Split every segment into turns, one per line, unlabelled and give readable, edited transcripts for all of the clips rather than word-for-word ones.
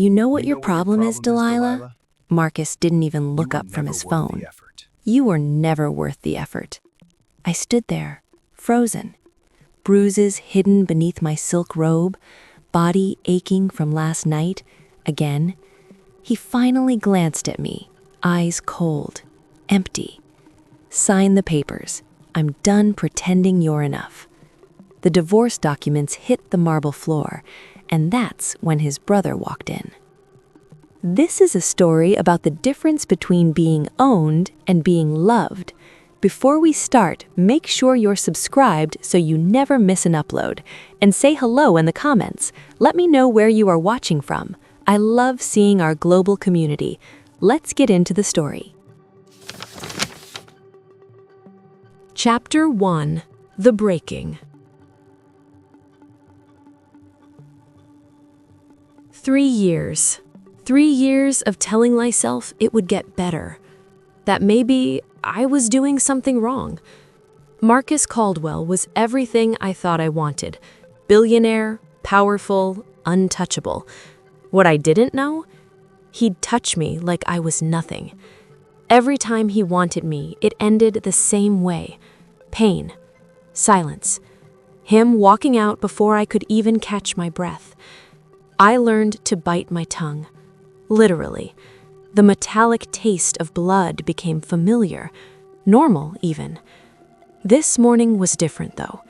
You know what your problem is, Delilah? Marcus didn't even look up from his phone. You were never worth the effort. I stood there, frozen, bruises hidden beneath my silk robe, body aching from last night, again. He finally glanced at me, eyes cold, empty. Sign the papers. I'm done pretending you're enough. The divorce documents hit the marble floor, and that's when his brother walked in. This is a story about the difference between being owned and being loved. Before we start, make sure you're subscribed so you never miss an upload. And say hello in the comments. Let me know where you are watching from. I love seeing our global community. Let's get into the story. Chapter 1. The Breaking. 3 years. 3 years of telling myself it would get better. That maybe I was doing something wrong. Marcus Caldwell was everything I thought I wanted. Billionaire, powerful, untouchable. What I didn't know? He'd touch me like I was nothing. Every time he wanted me, it ended the same way. Pain. Silence. Him walking out before I could even catch my breath. I learned to bite my tongue. Literally. The metallic taste of blood became familiar. Normal, even. This morning was different, though.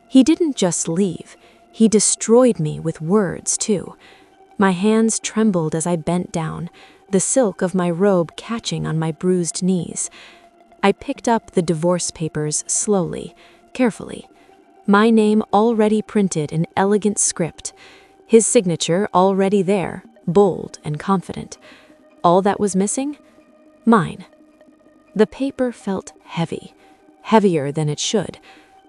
He didn't just leave. He destroyed me with words, too. My hands trembled as I bent down, the silk of my robe catching on my bruised knees. I picked up the divorce papers slowly, carefully. My name already printed in elegant script. His signature already there, bold and confident. All that was missing? Mine. The paper felt heavy, heavier than it should,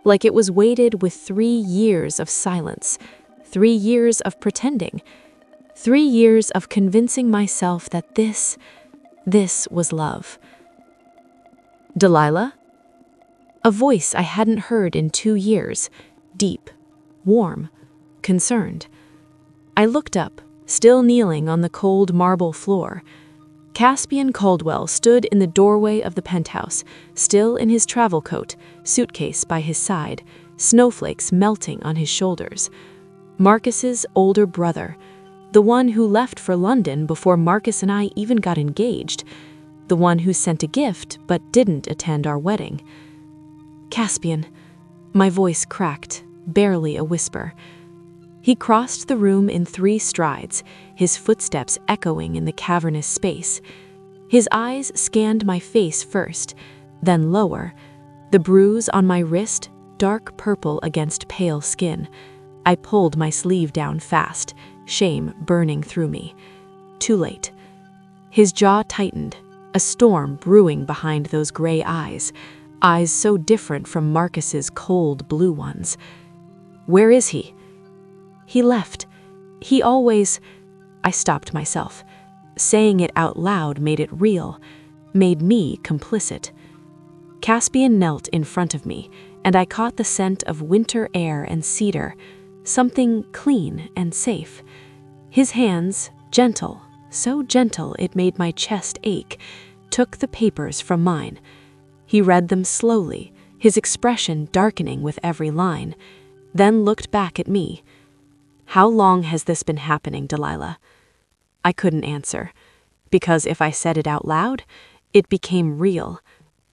like it was weighted with 3 years of silence, 3 years of pretending, 3 years of convincing myself that this was love. Delilah? A voice I hadn't heard in 2 years, deep, warm, concerned. I looked up, still kneeling on the cold marble floor. Caspian Caldwell stood in the doorway of the penthouse, still in his travel coat, suitcase by his side, snowflakes melting on his shoulders. Marcus's older brother, the one who left for London before Marcus and I even got engaged, the one who sent a gift but didn't attend our wedding. Caspian, my voice cracked, barely a whisper. He crossed the room in 3 strides, his footsteps echoing in the cavernous space. His eyes scanned my face first, then lower, the bruise on my wrist dark purple against pale skin. I pulled my sleeve down fast, shame burning through me. Too late. His jaw tightened, a storm brewing behind those gray eyes so different from Marcus's cold blue ones. Where is he? He left. He always... I stopped myself. Saying it out loud made it real, made me complicit. Caspian knelt in front of me, and I caught the scent of winter air and cedar, something clean and safe. His hands, gentle, so gentle it made my chest ache, took the papers from mine. He read them slowly, his expression darkening with every line, then looked back at me. How long has this been happening, Delilah? I couldn't answer, because if I said it out loud, it became real.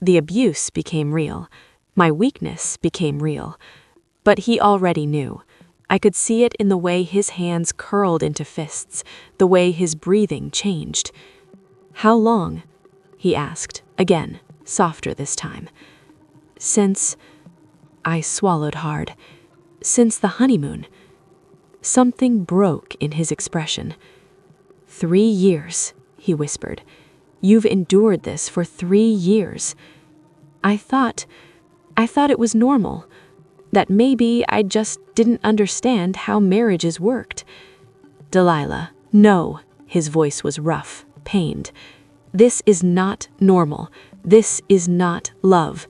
The abuse became real. My weakness became real. But he already knew. I could see it in the way his hands curled into fists, the way his breathing changed. How long? He asked, again, softer this time. Since... I swallowed hard. Since the honeymoon. Something broke in his expression. 3 years, he whispered. You've endured this for 3 years. I thought it was normal, that maybe I just didn't understand how marriages worked. Delilah, no, his voice was rough, pained. This is not normal. This is not love.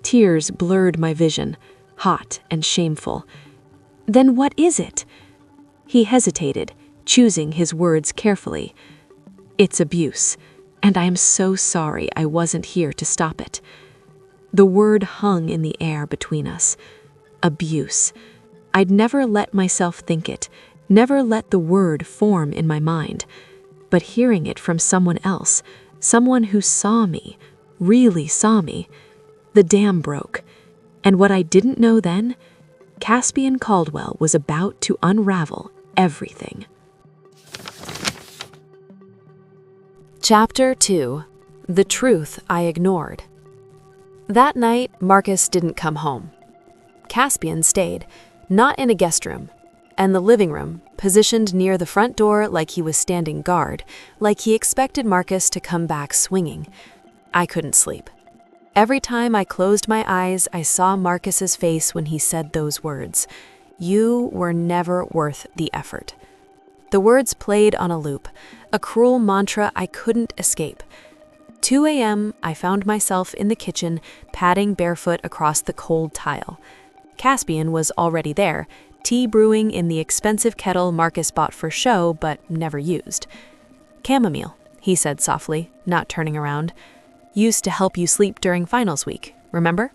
Tears blurred my vision, hot and shameful. Then what is it? He hesitated, choosing his words carefully. "It's abuse, and I am so sorry I wasn't here to stop it." The word hung in the air between us. Abuse. I'd never let myself think it, never let the word form in my mind. But hearing it from someone else, someone who saw me, really saw me, the dam broke. And what I didn't know then, Caspian Caldwell was about to unravel everything. Chapter 2. The Truth I Ignored. That night, Marcus didn't come home. Caspian stayed, not in a guest room, and the living room, positioned near the front door like he was standing guard, like he expected Marcus to come back swinging. I couldn't sleep. Every time I closed my eyes, I saw Marcus's face when he said those words. "You were never worth the effort." The words played on a loop, a cruel mantra I couldn't escape. 2 a.m., I found myself in the kitchen, padding barefoot across the cold tile. Caspian was already there, tea brewing in the expensive kettle Marcus bought for show but never used. "Chamomile," he said softly, not turning around. "Used to help you sleep during finals week, remember?"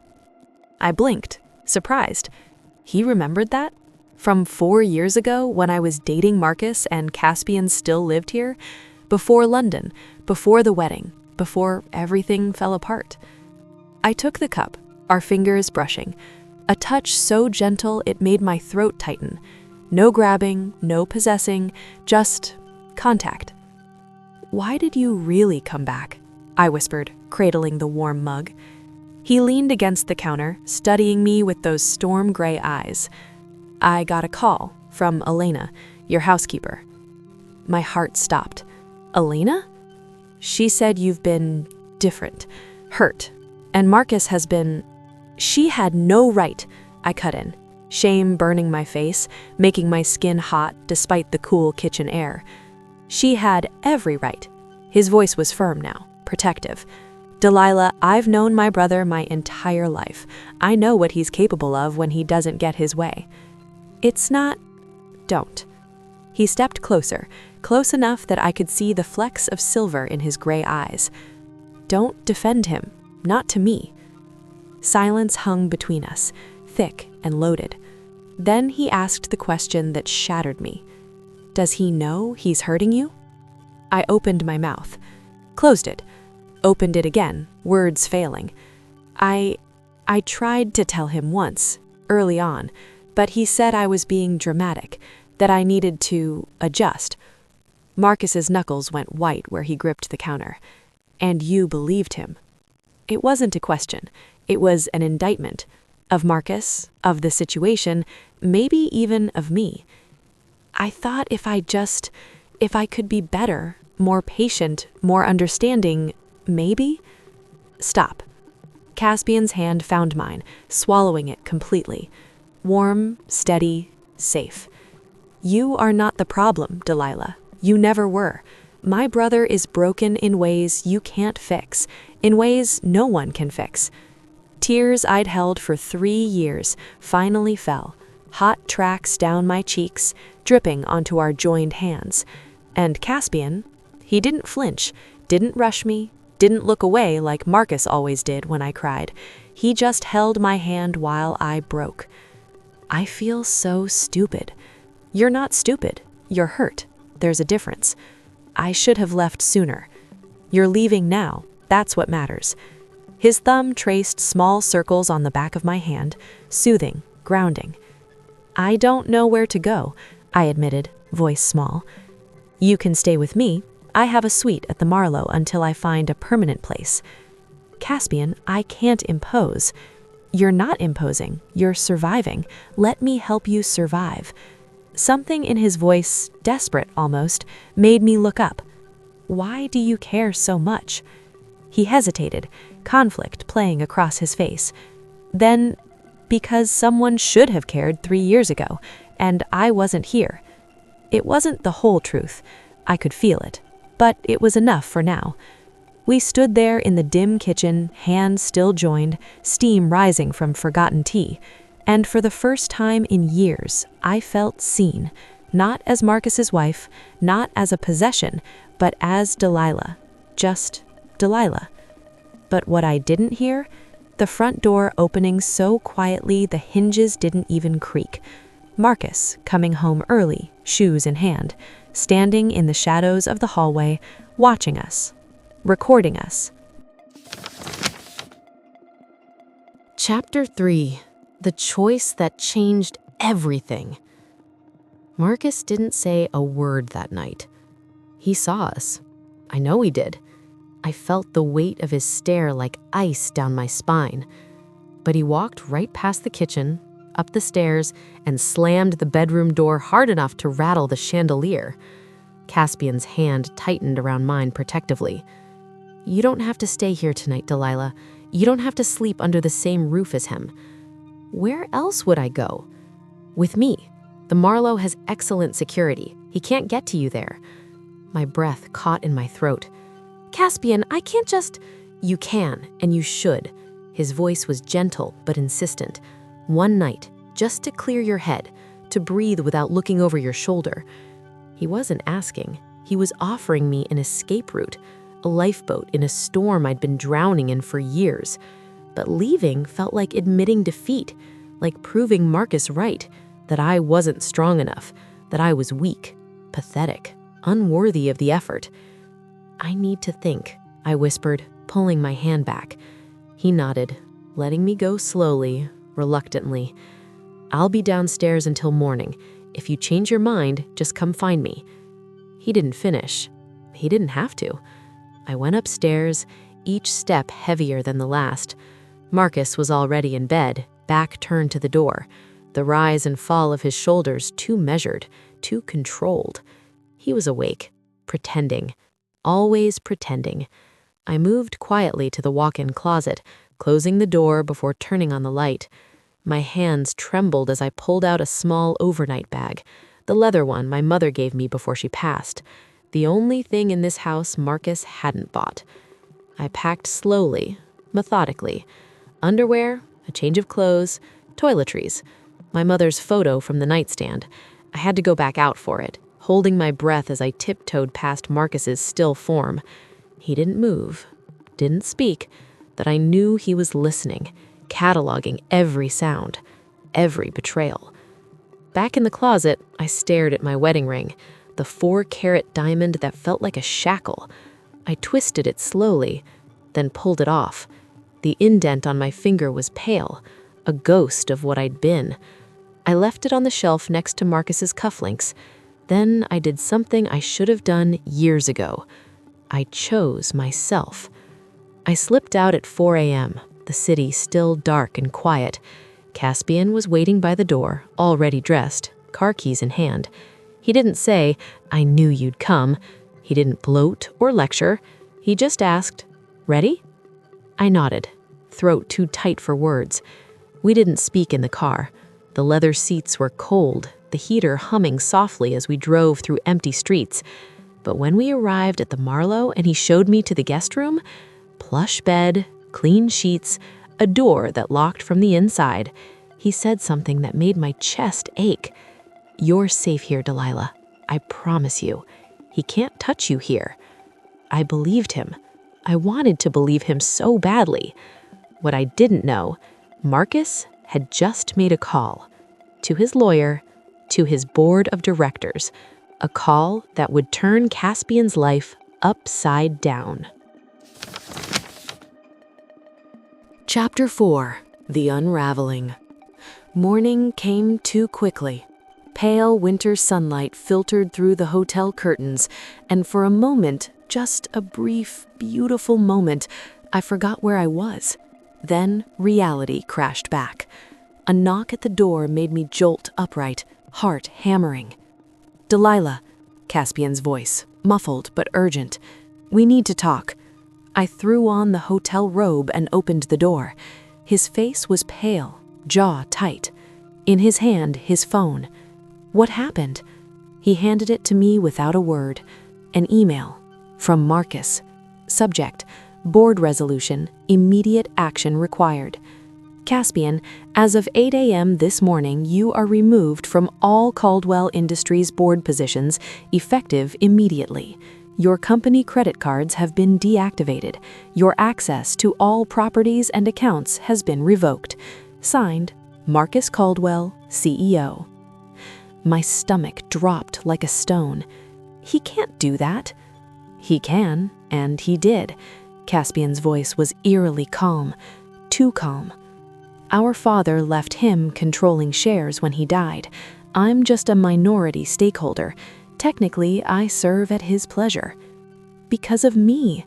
I blinked, surprised. He remembered that? From 4 years ago when I was dating Marcus and Caspian still lived here? Before London, before the wedding, before everything fell apart. I took the cup, our fingers brushing. A touch so gentle it made my throat tighten. No grabbing, no possessing, just contact. "Why did you really come back?" I whispered, cradling the warm mug. He leaned against the counter, studying me with those storm-gray eyes. "I got a call from Elena, your housekeeper." My heart stopped. "Elena?" "She said you've been different, hurt, and Marcus has been—" "She had no right," I cut in, shame burning my face, making my skin hot despite the cool kitchen air. "She had every right." His voice was firm now, protective. "Delilah, I've known my brother my entire life. I know what he's capable of when he doesn't get his way. It's not— Don't." He stepped closer, close enough that I could see the flecks of silver in his gray eyes. "Don't defend him, not to me." Silence hung between us, thick and loaded. Then he asked the question that shattered me. "Does he know he's hurting you?" I opened my mouth, closed it, opened it again, words failing. I tried to tell him once, early on, but he said I was being dramatic, that I needed to adjust. Marcus's knuckles went white where he gripped the counter. "And you believed him." It wasn't a question. It was an indictment. Of Marcus, of the situation, maybe even of me. I thought if I could be better, more patient, more understanding, maybe? Stop. Caspian's hand found mine, swallowing it completely. Warm, steady, safe. "You are not the problem, Delilah. You never were. My brother is broken in ways you can't fix, in ways no one can fix." Tears I'd held for 3 years finally fell, hot tracks down my cheeks, dripping onto our joined hands. And Caspian, he didn't flinch, didn't rush me, didn't look away like Marcus always did when I cried. He just held my hand while I broke. "I feel so stupid." "You're not stupid. You're hurt. There's a difference." "I should have left sooner." "You're leaving now. That's what matters." His thumb traced small circles on the back of my hand, soothing, grounding. "I don't know where to go," I admitted, voice small. "You can stay with me. I have a suite at the Marlowe until I find a permanent place." "Caspian, I can't impose." "You're not imposing. You're surviving. Let me help you survive." Something in his voice, desperate almost, made me look up. "Why do you care so much?" He hesitated, conflict playing across his face. Then, "Because someone should have cared 3 years ago, and I wasn't here." It wasn't the whole truth. I could feel it. But it was enough for now. We stood there in the dim kitchen, hands still joined, steam rising from forgotten tea. And for the first time in years, I felt seen. Not as Marcus's wife, not as a possession, but as Delilah. Just Delilah. But what I didn't hear? The front door opening so quietly the hinges didn't even creak. Marcus, coming home early, shoes in hand, standing in the shadows of the hallway, watching us, recording us. Chapter 3. The choice that changed everything. Marcus didn't say a word that night. He saw us. I know he did. I felt the weight of his stare like ice down my spine. But he walked right past the kitchen, up the stairs, and slammed the bedroom door hard enough to rattle the chandelier. Caspian's hand tightened around mine protectively. "You don't have to stay here tonight, Delilah. You don't have to sleep under the same roof as him." Where else would I go? With me. The Marlowe has excellent security. He can't get to you there. My breath caught in my throat. "Caspian, I can't just—" "You can, and you should." His voice was gentle but insistent. "One night, just to clear your head, to breathe without looking over your shoulder." He wasn't asking. He was offering me an escape route, a lifeboat in a storm I'd been drowning in for years. But leaving felt like admitting defeat, like proving Marcus right, that I wasn't strong enough, that I was weak, pathetic, unworthy of the effort. "I need to think," I whispered, pulling my hand back. He nodded, letting me go slowly, reluctantly. "I'll be downstairs until morning. If you change your mind, just come find me." He didn't finish. He didn't have to. I went upstairs, each step heavier than the last. Marcus was already in bed, back turned to the door, the rise and fall of his shoulders too measured, too controlled. He was awake, pretending, always pretending. I moved quietly to the walk-in closet, closing the door before turning on the light. My hands trembled as I pulled out a small overnight bag, the leather one my mother gave me before she passed, the only thing in this house Marcus hadn't bought. I packed slowly, methodically. Underwear, a change of clothes, toiletries, my mother's photo from the nightstand. I had to go back out for it, holding my breath as I tiptoed past Marcus's still form. He didn't move, didn't speak, but I knew he was listening, cataloging every sound, every betrayal. Back in the closet, I stared at my wedding ring, the 4-carat diamond that felt like a shackle. I twisted it slowly, then pulled it off. The indent on my finger was pale, a ghost of what I'd been. I left it on the shelf next to Marcus's cufflinks. Then I did something I should have done years ago. I chose myself. I slipped out at 4 a.m., the city still dark and quiet. Caspian was waiting by the door, already dressed, car keys in hand. He didn't say, "I knew you'd come." He didn't gloat or lecture. He just asked, "Ready?" I nodded, throat too tight for words. We didn't speak in the car. The leather seats were cold, the heater humming softly as we drove through empty streets. But when we arrived at the Marlowe and he showed me to the guest room, plush bed, clean sheets, a door that locked from the inside, he said something that made my chest ache. "You're safe here, Delilah. I promise you. He can't touch you here." I believed him. I wanted to believe him so badly. What I didn't know, Marcus had just made a call. To his lawyer, to his board of directors. A call that would turn Caspian's life upside down. Chapter 4. The Unraveling. Morning came too quickly. Pale winter sunlight filtered through the hotel curtains, and for a moment, just a brief, beautiful moment, I forgot where I was. Then reality crashed back. A knock at the door made me jolt upright, heart hammering. "Delilah," Caspian's voice, muffled but urgent. "We need to talk." I threw on the hotel robe and opened the door. His face was pale, jaw tight. In his hand, his phone. What happened? He handed it to me without a word. An email. From Marcus. Subject: Board resolution. Immediate action required. Caspian, as of 8 a.m. this morning, you are removed from all Caldwell Industries board positions, effective immediately. Your company credit cards have been deactivated. Your access to all properties and accounts has been revoked. Signed, Marcus Caldwell, CEO. My stomach dropped like a stone. He can't do that. He can, and he did. Caspian's voice was eerily calm, too calm. Our father left him controlling shares when he died. I'm just a minority stakeholder. Technically, I serve at his pleasure. Because of me.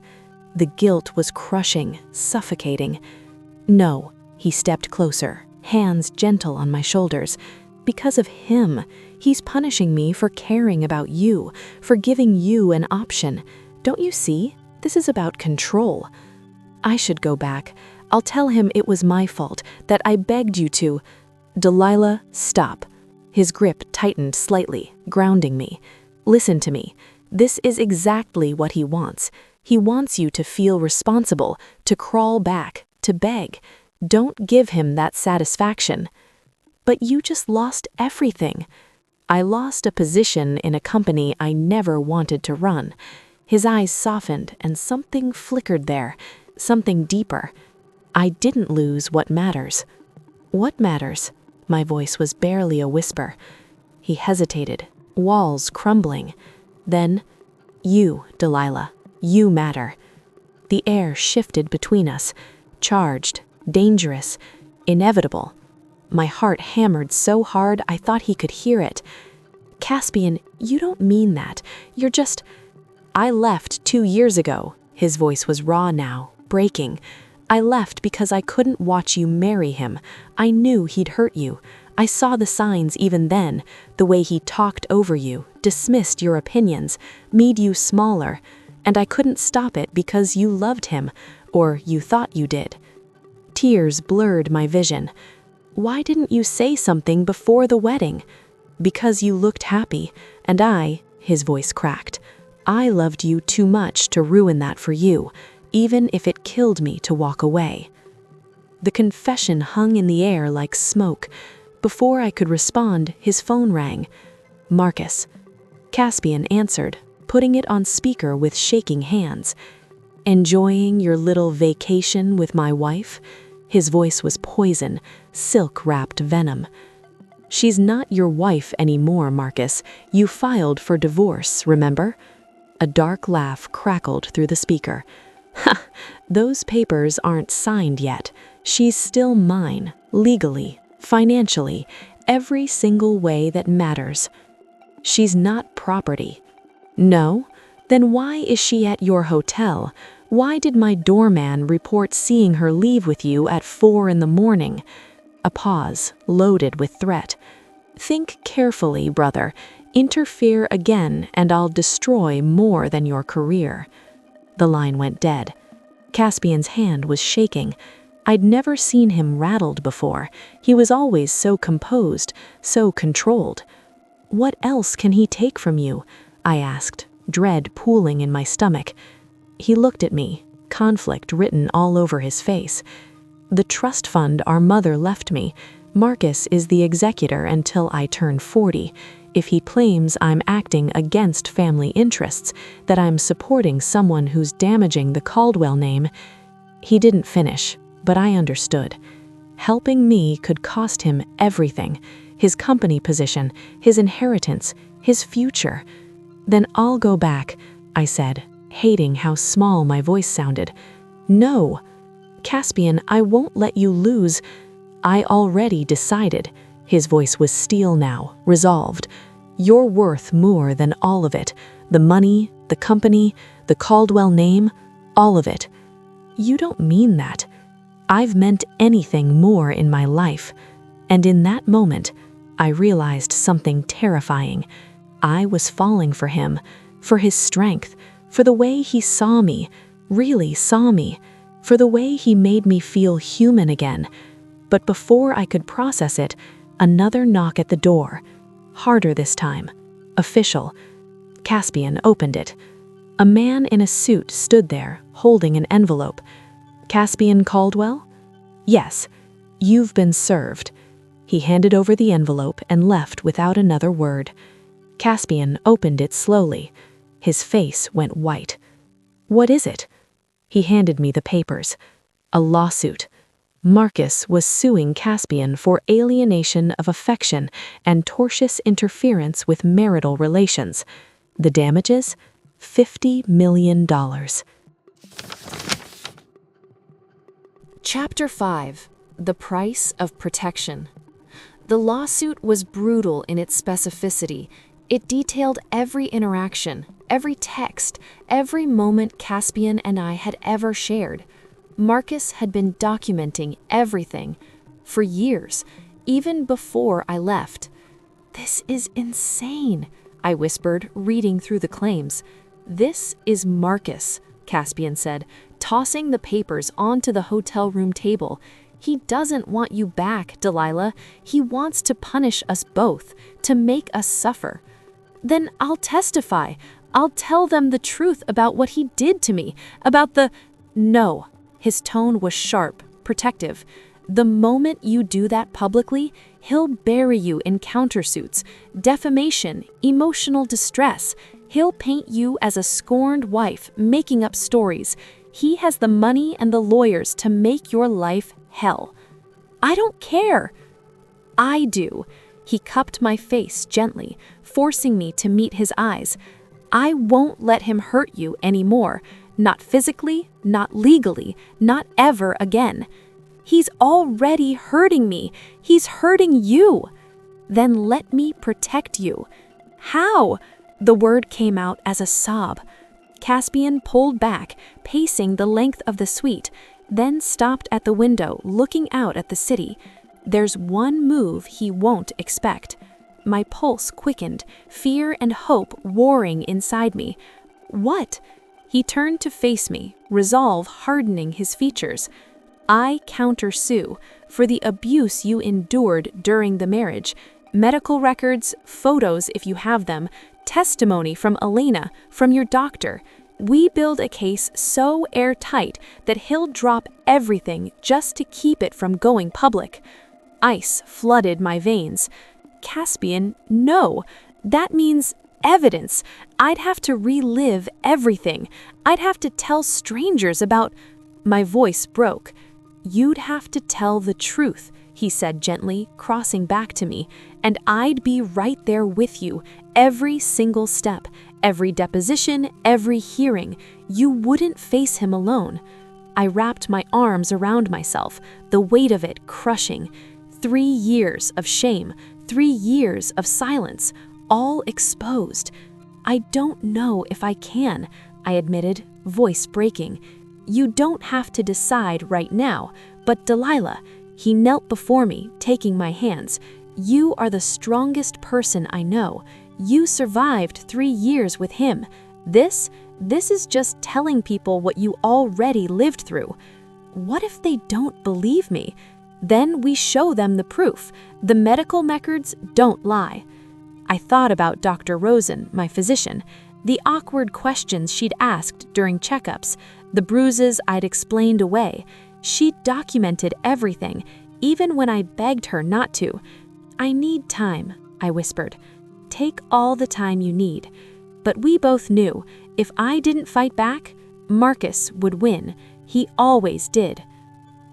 The guilt was crushing, suffocating. No, he stepped closer, hands gentle on my shoulders. Because of him. He's punishing me for caring about you, for giving you an option. Don't you see? This is about control. I should go back. I'll tell him it was my fault, that I begged you to. Delilah, stop. His grip tightened slightly, grounding me. Listen to me. This is exactly what he wants. He wants you to feel responsible, to crawl back, to beg. Don't give him that satisfaction. But you just lost everything. I lost a position in a company I never wanted to run. His eyes softened and something flickered there, something deeper. I didn't lose what matters. What matters? My voice was barely a whisper. He hesitated, walls crumbling. Then, you, Delilah, you matter. The air shifted between us, charged, dangerous, inevitable. My heart hammered so hard I thought he could hear it. Caspian, you don't mean that. You're just... I left 2 years ago. His voice was raw now, breaking. I left because I couldn't watch you marry him. I knew he'd hurt you. I saw the signs even then, the way he talked over you, dismissed your opinions, made you smaller, and I couldn't stop it because you loved him, or you thought you did. Tears blurred my vision. Why didn't you say something before the wedding? Because you looked happy, and his voice cracked. I loved you too much to ruin that for you, even if it killed me to walk away. The confession hung in the air like smoke. Before I could respond, his phone rang. Marcus. Caspian answered, putting it on speaker with shaking hands. Enjoying your little vacation with my wife? His voice was poison, silk-wrapped venom. She's not your wife anymore, Marcus. You filed for divorce, remember? A dark laugh crackled through the speaker. Ha! Those papers aren't signed yet. She's still mine, legally, financially, every single way that matters. She's not property. No? Then why is she at your hotel? Why did my doorman report seeing her leave with you at 4 in the morning? A pause, loaded with threat. Think carefully, brother. Interfere again, and I'll destroy more than your career. The line went dead. Caspian's hand was shaking. I'd never seen him rattled before. He was always so composed, so controlled. What else can he take from you? I asked, dread pooling in my stomach. He looked at me, conflict written all over his face. The trust fund our mother left me. Marcus is the executor until I turn 40. If he claims I'm acting against family interests, that I'm supporting someone who's damaging the Caldwell name. He didn't finish, but I understood. Helping me could cost him everything. His company position, his inheritance, his future. Then I'll go back, I said, hating how small my voice sounded. No. Caspian, I won't let you lose. I already decided. His voice was steel now, resolved. You're worth more than all of it. The money, the company, the Caldwell name, all of it. You don't mean that. I've meant anything more in my life. And in that moment, I realized something terrifying. I was falling for him, for his strength, for the way he saw me, really saw me, for the way he made me feel human again. But before I could process it, another knock at the door. Harder this time. Official. Caspian opened it. A man in a suit stood there, holding an envelope. Caspian Caldwell? Yes. "You've been served." He handed over the envelope and left without another word. Caspian opened it slowly. His face went white. "What is it?" He handed me the papers. A lawsuit. Marcus was suing Caspian for alienation of affection and tortious interference with marital relations. The damages? $50 million.
Chapter 5. The Price of Protection. The lawsuit was brutal in its specificity. It detailed every interaction, every text, every moment Caspian and I had ever shared. Marcus had been documenting everything for years, even before I left. "This is insane," I whispered, reading through the claims. "This is Marcus," Caspian said, tossing the papers onto the hotel room table. "He doesn't want you back, Delilah. He wants to punish us both, to make us suffer." "Then I'll testify. I'll tell them the truth about what he did to me, about the—" "No." His tone was sharp, protective. "The moment you do that publicly, he'll bury you in countersuits, defamation, emotional distress. He'll paint you as a scorned wife, making up stories. He has the money and the lawyers to make your life hell." "I don't care." "I do." He cupped my face gently, forcing me to meet his eyes. "I won't let him hurt you anymore. Not physically, not legally, not ever again." "He's already hurting me. He's hurting you." "Then let me protect you." "How?" The word came out as a sob. Caspian pulled back, pacing the length of the suite, then stopped at the window, looking out at the city. "There's one move he won't expect." My pulse quickened, fear and hope warring inside me. "What?" He turned to face me, resolve hardening his features. "I countersue for the abuse you endured during the marriage. Medical records, photos if you have them, testimony from Elena, from your doctor. We build a case so airtight that he'll drop everything just to keep it from going public." Ice flooded my veins. "Caspian, no. That means evidence. I'd have to relive everything. I'd have to tell strangers about—" My voice broke. "You'd have to tell the truth," he said gently, crossing back to me, "and I'd be right there with you, every single step, every deposition, every hearing. You wouldn't face him alone." I wrapped my arms around myself, the weight of it crushing. 3 years of shame, 3 years of silence, all exposed. "I don't know if I can," I admitted, voice breaking. "You don't have to decide right now, but Delilah," he knelt before me, taking my hands, "you are the strongest person I know. You survived 3 years with him. This is just telling people what you already lived through." "What if they don't believe me?" "Then we show them the proof. The medical records don't lie." I thought about Dr. Rosen, my physician, the awkward questions she'd asked during checkups, the bruises I'd explained away. She'd documented everything, even when I begged her not to. "I need time," I whispered. "Take all the time you need." But we both knew, if I didn't fight back, Marcus would win. He always did.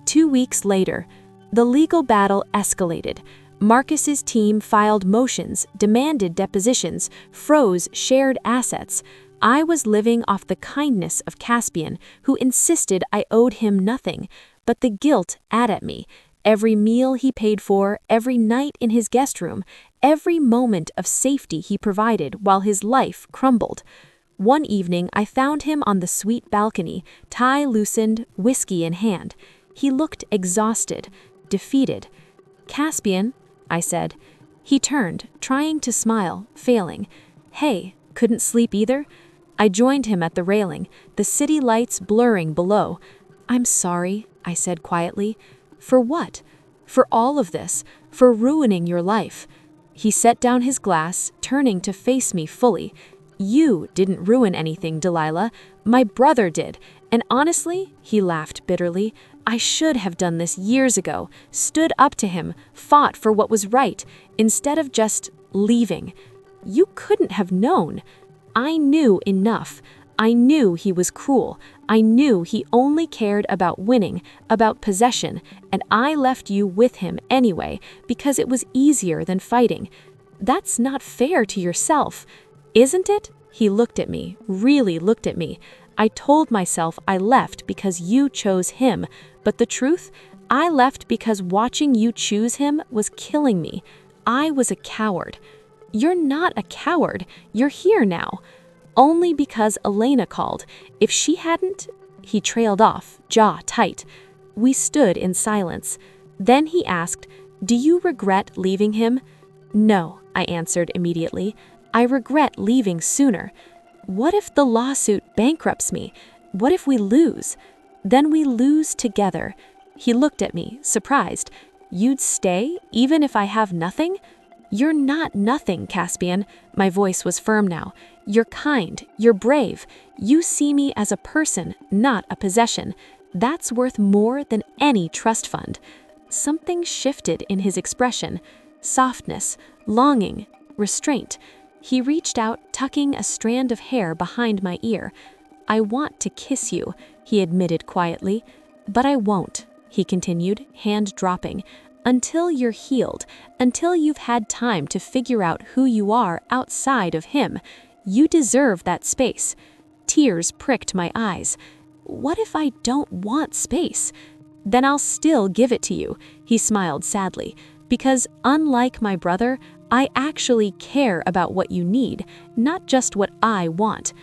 2 weeks later, the legal battle escalated. Marcus's team filed motions, demanded depositions, froze shared assets. I was living off the kindness of Caspian, who insisted I owed him nothing, but the guilt ate at me. Every meal he paid for, every night in his guest room, every moment of safety he provided while his life crumbled. One evening, I found him on the suite balcony, tie loosened, whiskey in hand. He looked exhausted, defeated. "Caspian," I said. He turned, trying to smile, failing. "Hey, couldn't sleep either?" I joined him at the railing, the city lights blurring below. "I'm sorry," I said quietly. "For what?" "For all of this, for ruining your life." He set down his glass, turning to face me fully.
You didn't ruin anything, Delilah. My brother did. And honestly, he laughed bitterly, I should have done this years ago, stood up to him, fought for what was right, instead of just leaving. You couldn't have known. I knew enough. I knew he was cruel. I knew he only cared about winning, about possession, and I left you with him anyway because it was easier than fighting. That's not fair to yourself, isn't it? He looked at me, really looked at me. I told myself I left because you chose him, but the truth, I left because watching you choose him was killing me. I was a coward. You're not a coward. You're here now. Only because Elena called. If she hadn't, he trailed off, jaw tight. We stood in silence. Then he asked, do you regret leaving him? No, I answered immediately. I regret leaving sooner. What if the lawsuit bankrupts me? What if we lose? Then we lose together. He looked at me, surprised. You'd stay, even if I have nothing? You're not nothing, Caspian. My voice was firm now. You're kind, you're brave. You see me as a person, not a possession. That's worth more than any trust fund. Something shifted in his expression. Softness, longing, restraint. He reached out, tucking a strand of hair behind my ear. I want to kiss you, he admitted quietly. But I won't, he continued, hand dropping. Until you're healed, until you've had time to figure out who you are outside of him. You deserve that space. Tears pricked my eyes. What if I don't want space? Then I'll still give it to you, he smiled sadly, because unlike my brother, I actually care about what you need, not just what I want.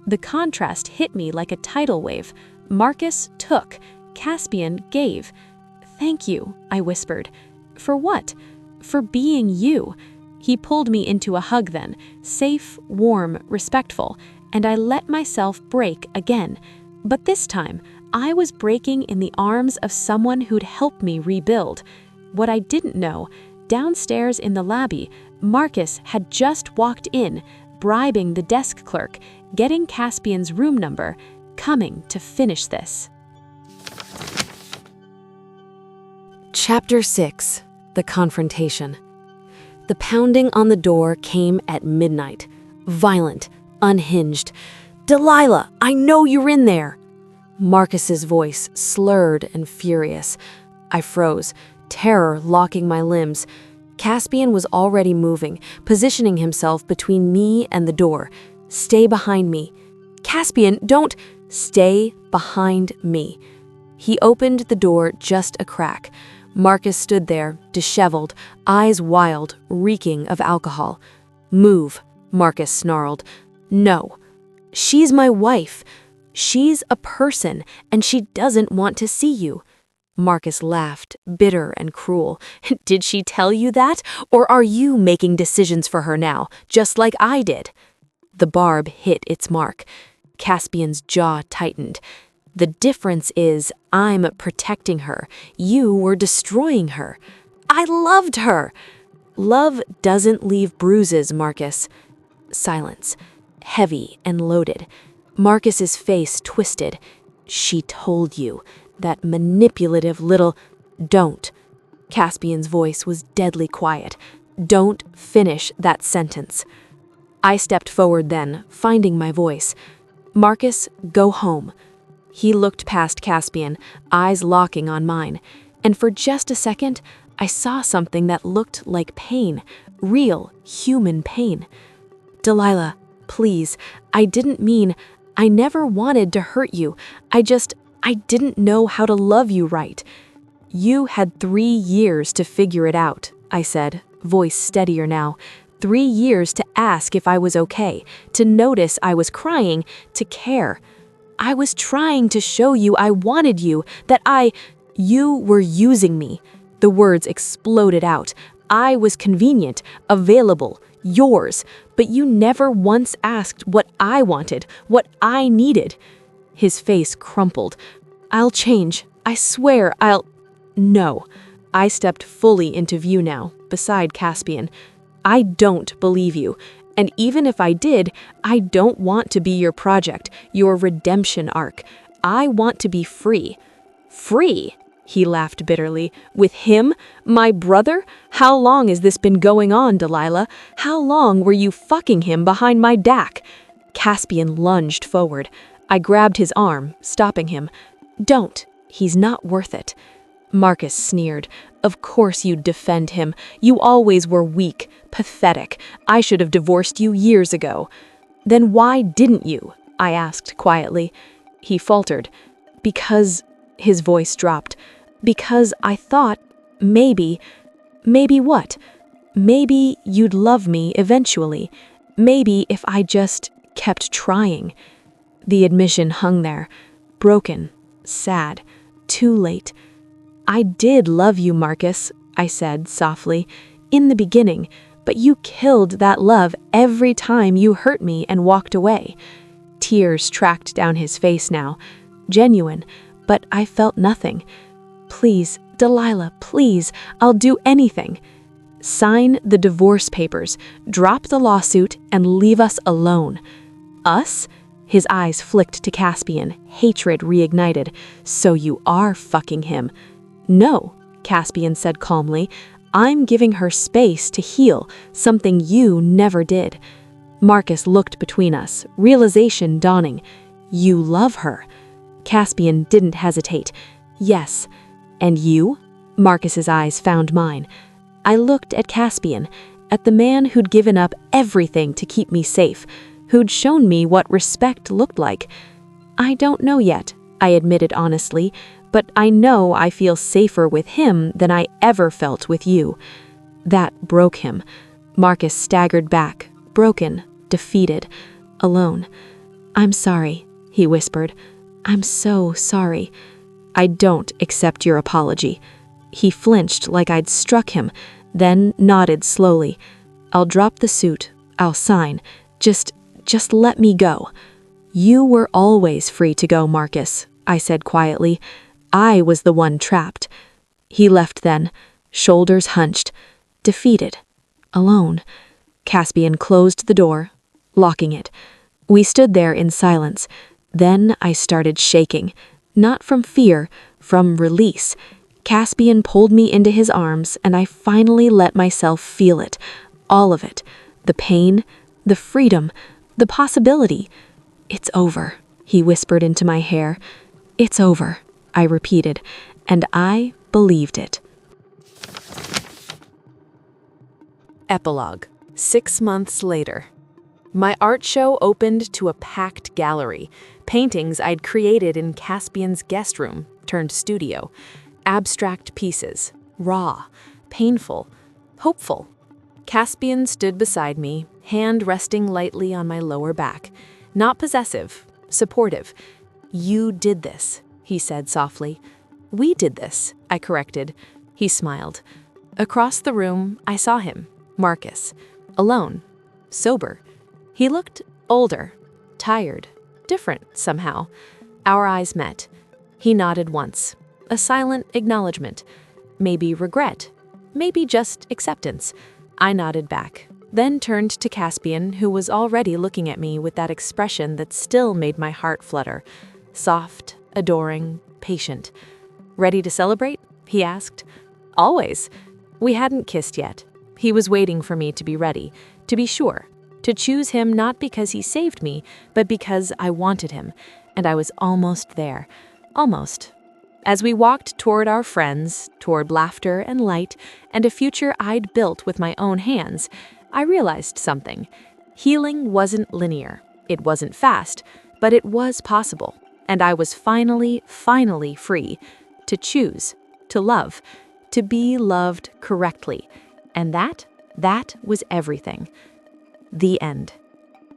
The contrast hit me like a tidal wave. Marcus took, Caspian gave. Thank you, I whispered. For what? For being you. He pulled me into a hug then, safe, warm, respectful, and I let myself break again. But this time, I was breaking in the arms of someone who'd help me rebuild. What I didn't know, downstairs in the lobby, Marcus had just walked in, bribing the desk clerk, getting Caspian's room number, coming to finish this. Chapter 6. The Confrontation. The pounding on the door came at midnight, violent, unhinged. Delilah, I know you're in there. Marcus's voice slurred and furious. I froze, terror locking my limbs. Caspian was already moving, positioning himself between me and the door. Stay behind me. Caspian, don't. Stay behind me. He opened the door just a crack. Marcus stood there, disheveled, eyes wild, reeking of alcohol. Move, Marcus snarled. No. She's my wife. She's a person, and she doesn't want to see you. Marcus laughed, bitter and cruel. Did she tell you that? Or are you making decisions for her now, just like I did? The barb hit its mark. Caspian's jaw tightened. The difference is I'm protecting her. You were destroying her. I loved her. Love doesn't leave bruises, Marcus. Silence, heavy and loaded. Marcus's face twisted. She told you, that manipulative little... Don't. Caspian's voice was deadly quiet. Don't finish that sentence. I stepped forward then, finding my voice. Marcus, go home. He looked past Caspian, eyes locking on mine, and for just a second, I saw something that looked like pain, real, human pain. Delilah, please, I didn't mean, I never wanted to hurt you. I didn't know how to love you right. You had 3 years to figure it out, I said, voice steadier now. 3 years to ask if I was okay, to notice I was crying, to care. I was trying to show you I wanted you, that you were using me. The words exploded out. I was convenient, available, yours, but you never once asked what I wanted, what I needed. His face crumpled. I'll change. I swear No. I stepped fully into view now, beside Caspian. I don't believe you. And even if I did, I don't want to be your project, your redemption arc. I want to be free. Free? He laughed bitterly. With him? My brother? How long has this been going on, Delilah? How long were you fucking him behind my back? Caspian lunged forward. I grabbed his arm, stopping him. Don't. He's not worth it. Marcus sneered. Of course you'd defend him. You always were weak, pathetic. I should have divorced you years ago. Then why didn't you? I asked quietly. He faltered. Because, his voice dropped. Because I thought, maybe what? Maybe you'd love me eventually. Maybe if I just kept trying. The admission hung there, broken, sad, too late. I did love you, Marcus, I said softly, in the beginning, but you killed that love every time you hurt me and walked away. Tears tracked down his face now, genuine, but I felt nothing. Please, Delilah, please, I'll do anything. Sign the divorce papers, drop the lawsuit, and leave us alone. Us? His eyes flicked to Caspian, hatred reignited. So you are fucking him. No, Caspian said calmly. I'm giving her space to heal, something you never did. Marcus looked between us, realization dawning. You love her. Caspian didn't hesitate. Yes. And you? Marcus's eyes found mine. I looked at Caspian, at the man who'd given up everything to keep me safe, who'd shown me what respect looked like. I don't know yet, I admitted honestly, but I know I feel safer with him than I ever felt with you. That broke him. Marcus staggered back, broken, defeated, alone. I'm sorry, he whispered. I'm so sorry. I don't accept your apology. He flinched like I'd struck him, then nodded slowly. I'll drop the suit. I'll sign. Just let me go. You were always free to go, Marcus, I said quietly. I was the one trapped. He left then, shoulders hunched, defeated, alone. Caspian closed the door, locking it. We stood there in silence. Then I started shaking. Not from fear, from release. Caspian pulled me into his arms, and I finally let myself feel it. All of it. The pain, the freedom, the possibility. It's over, he whispered into my hair. It's over, I repeated, and I believed it.
Epilogue. 6 months later. My art show opened to a packed gallery. Paintings I'd created in Caspian's guest room turned studio. Abstract pieces, raw, painful, hopeful. Caspian stood beside me, hand resting lightly on my lower back. Not possessive, supportive. You did this, he said softly. We did this, I corrected. He smiled. Across the room, I saw him, Marcus, alone, sober. He looked older, tired, different somehow. Our eyes met. He nodded once, a silent acknowledgement. Maybe regret, maybe just acceptance. I nodded back, then turned to Caspian, who was already looking at me with that expression that still made my heart flutter. Soft, adoring, patient. Ready to celebrate? He asked. Always. We hadn't kissed yet. He was waiting for me to be ready, to be sure. To choose him not because he saved me, but because I wanted him, and I was almost there. Almost. As we walked toward our friends, toward laughter and light, and a future I'd built with my own hands, I realized something. Healing wasn't linear. It wasn't fast, but it was possible, and I was finally free to choose, to love, to be loved correctly. And that was everything. The end.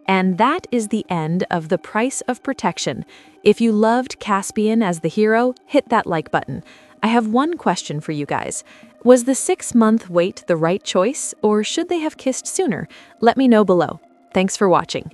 And that is the end of The Price of Protection. If you loved Caspian as the hero, hit that like button. I have one question for you guys. Was the 6-month wait the right choice, or should they have kissed sooner? Let me know below. Thanks for watching.